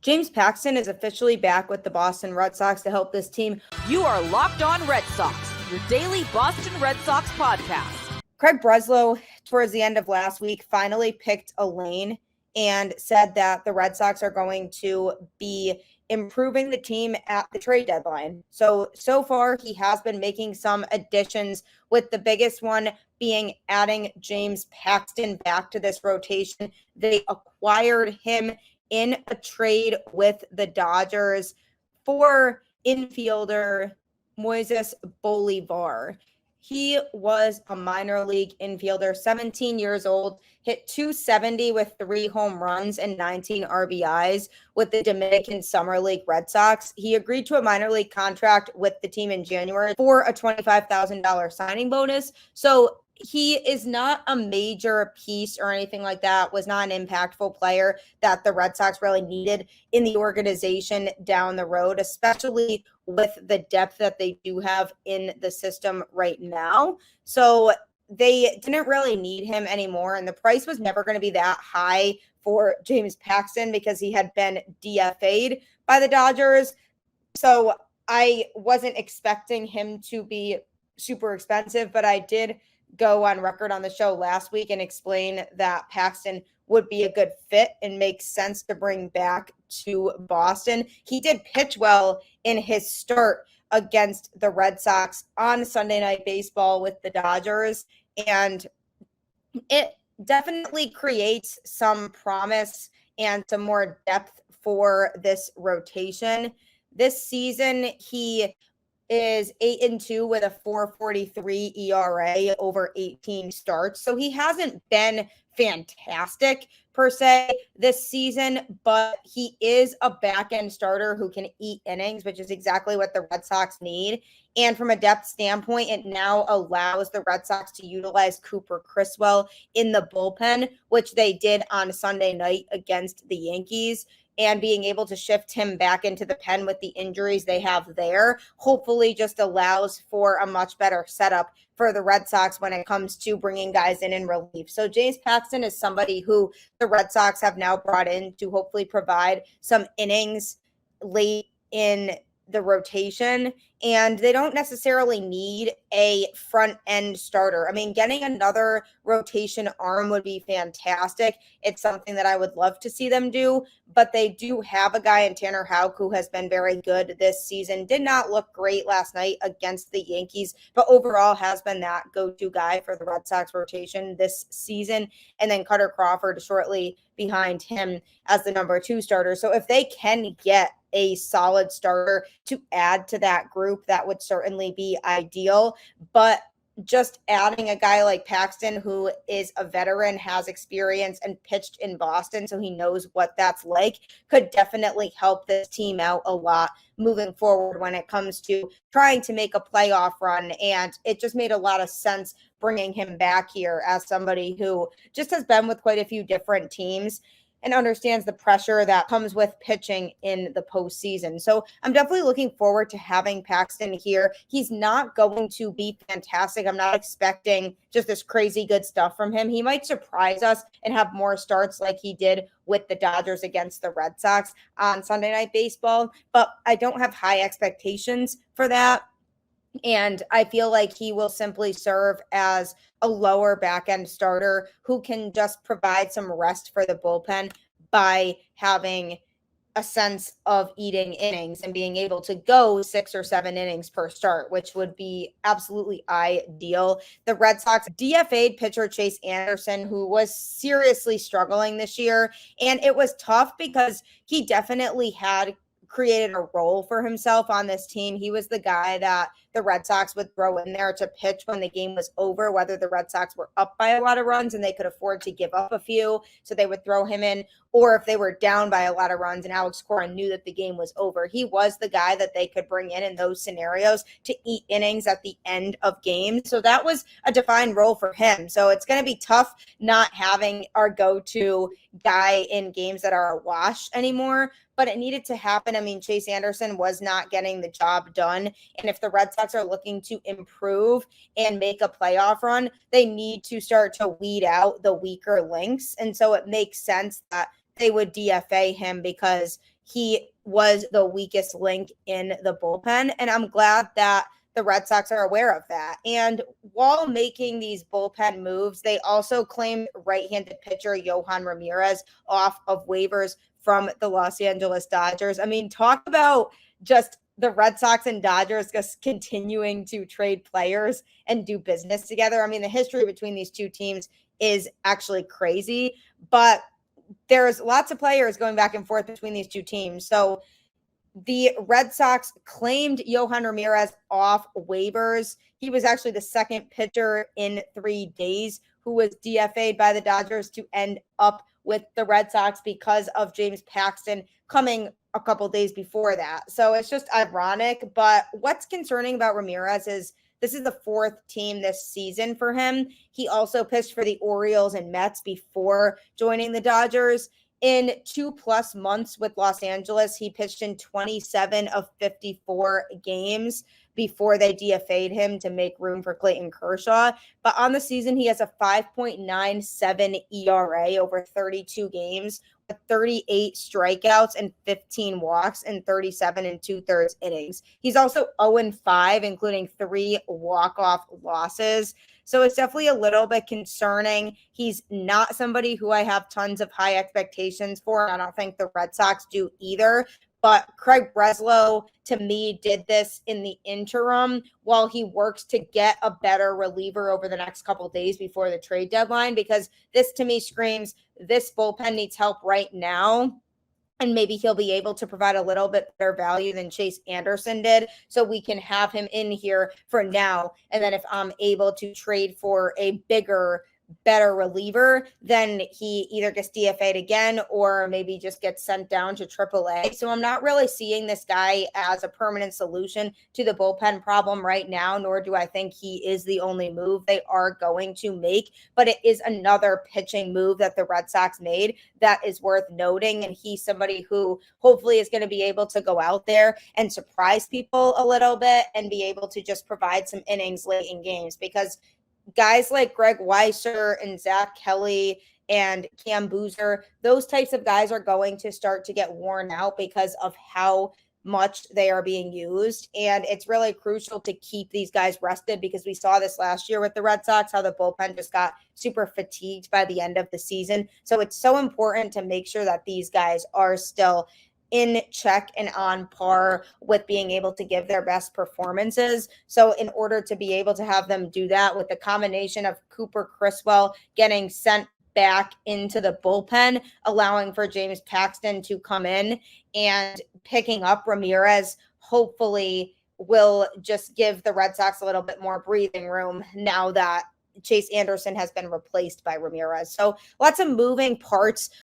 James Paxton is officially back with the Boston Red Sox to help this team. You are Locked On Red Sox, your daily Boston Red Sox podcast. Craig Breslow, towards the end of last week, finally picked a lane and said that the Red Sox are going to be improving the team at the trade deadline. So far, he has been making some additions, with the biggest one being adding James Paxton back to this rotation. They acquired him in a trade with the Dodgers for infielder Moises Bolivar. He was a minor league infielder, 17 years old, hit .270 with 3 home runs and 19 RBIs with the Dominican Summer League Red Sox. He agreed to a minor league contract with the team in January for a $25,000 signing bonus. So he is not a major piece or anything like that, was not an impactful player that the Red Sox really needed in the organization down the road, especially with the depth that they do have in the system right now. So they didn't really need him anymore. And the price was never going to be that high for James Paxton because he had been DFA'd by the Dodgers. So I wasn't expecting him to be super expensive, but I did go on record on the show last week and explain that Paxton would be a good fit and makes sense to bring back to Boston. He did pitch well in his start against the Red Sox on Sunday Night Baseball with the Dodgers, and it definitely creates some promise and some more depth for this rotation. This season, he is 8-2 with a 4.43 ERA over 18 starts. So he hasn't been fantastic per se this season, but he is a back-end starter who can eat innings, which is exactly what the Red Sox need. And from a depth standpoint, it now allows the Red Sox to utilize Cooper Criswell in the bullpen, which they did on Sunday night against the Yankees. And being able to shift him back into the pen with the injuries they have there, hopefully just allows for a much better setup for the Red Sox when it comes to bringing guys in relief. So James Paxton is somebody who the Red Sox have now brought in to hopefully provide some innings late in the rotation, and they don't necessarily need a front end starter. I mean, getting another rotation arm would be fantastic. It's something that I would love to see them do, but they do have a guy in Tanner Houck who has been very good this season. Did not look great last night against the Yankees, but overall has been that go-to guy for the Red Sox rotation this season. And then Cutter Crawford shortly behind him as the number 2 starter. So if they can get a solid starter to add to that group, that would certainly be ideal. But just adding a guy like Paxton, who is a veteran, has experience, and pitched in Boston, so he knows what that's like, could definitely help this team out a lot moving forward when it comes to trying to make a playoff run. And it just made a lot of sense bringing him back here as somebody who just has been with quite a few different teams and understands the pressure that comes with pitching in the postseason. So I'm definitely looking forward to having Paxton here. He's not going to be fantastic. I'm not expecting just this crazy good stuff from him. He might surprise us and have more starts like he did with the Dodgers against the Red Sox on Sunday Night Baseball, but I don't have high expectations for that. And I feel like he will simply serve as a lower back-end starter who can just provide some rest for the bullpen by having a sense of eating innings and being able to go 6 or 7 innings per start, which would be absolutely ideal. The Red Sox DFA'd pitcher Chase Anderson, who was seriously struggling this year. And it was tough because he definitely had created a role for himself on this team. He was the guy that the Red Sox would throw in there to pitch when the game was over, whether the Red Sox were up by a lot of runs and they could afford to give up a few, so they would throw him in, or if they were down by a lot of runs and Alex Cora knew that the game was over, he was the guy that they could bring in those scenarios to eat innings at the end of games. So that was a defined role for him. So it's going to be tough not having our go-to guy in games that are a wash anymore, but it needed to happen. I mean, Chase Anderson was not getting the job done. And if the Red Sox are looking to improve and make a playoff run, they need to start to weed out the weaker links. And so it makes sense that they would DFA him because he was the weakest link in the bullpen. And I'm glad that the Red Sox are aware of that. And while making these bullpen moves, they also claimed right-handed pitcher Yohan Ramirez off of waivers from the Los Angeles Dodgers. I mean, talk about just the Red Sox and Dodgers just continuing to trade players and do business together. I mean, the history between these two teams is actually crazy, but there's lots of players going back and forth between these two teams. So the Red Sox claimed Yohan Ramirez off waivers. He was actually the second pitcher in 3 days who was DFA'd by the Dodgers to end up with the Red Sox because of James Paxton coming a couple days before that. So it's just ironic. But what's concerning about Ramirez is this is the 4th team this season for him. He also pitched for the Orioles and Mets before joining the Dodgers. In 2+ months with Los Angeles, he pitched in 27 of 54 games before they DFA'd him to make room for Clayton Kershaw. But on the season, he has a 5.97 ERA over 32 games, with 38 strikeouts and 15 walks in 37 2/3 innings. He's also 0-5, including 3 walk-off losses. So it's definitely a little bit concerning. He's not somebody who I have tons of high expectations for. I don't think the Red Sox do either. But Craig Breslow, to me, did this in the interim while he works to get a better reliever over the next couple of days before the trade deadline, because this to me screams this bullpen needs help right now. And maybe he'll be able to provide a little bit better value than Chase Anderson did. So we can have him in here for now. And then if I'm able to trade for a bigger, better reliever, then he either gets DFA'd again or maybe just gets sent down to AAA. So I'm not really seeing this guy as a permanent solution to the bullpen problem right now, nor do I think he is the only move they are going to make. But it is another pitching move that the Red Sox made that is worth noting. And he's somebody who hopefully is going to be able to go out there and surprise people a little bit and be able to just provide some innings late in games, because guys like Greg Weisser and Zach Kelly and Cam Boozer, those types of guys are going to start to get worn out because of how much they are being used. And it's really crucial to keep these guys rested, because we saw this last year with the Red Sox, how the bullpen just got super fatigued by the end of the season. So it's so important to make sure that these guys are still in check and on par with being able to give their best performances. So in order to be able to have them do that, with the combination of Cooper Criswell getting sent back into the bullpen, allowing for James Paxton to come in, and picking up Ramirez, hopefully will just give the Red Sox a little bit more breathing room now that Chase Anderson has been replaced by Ramirez. So lots of moving parts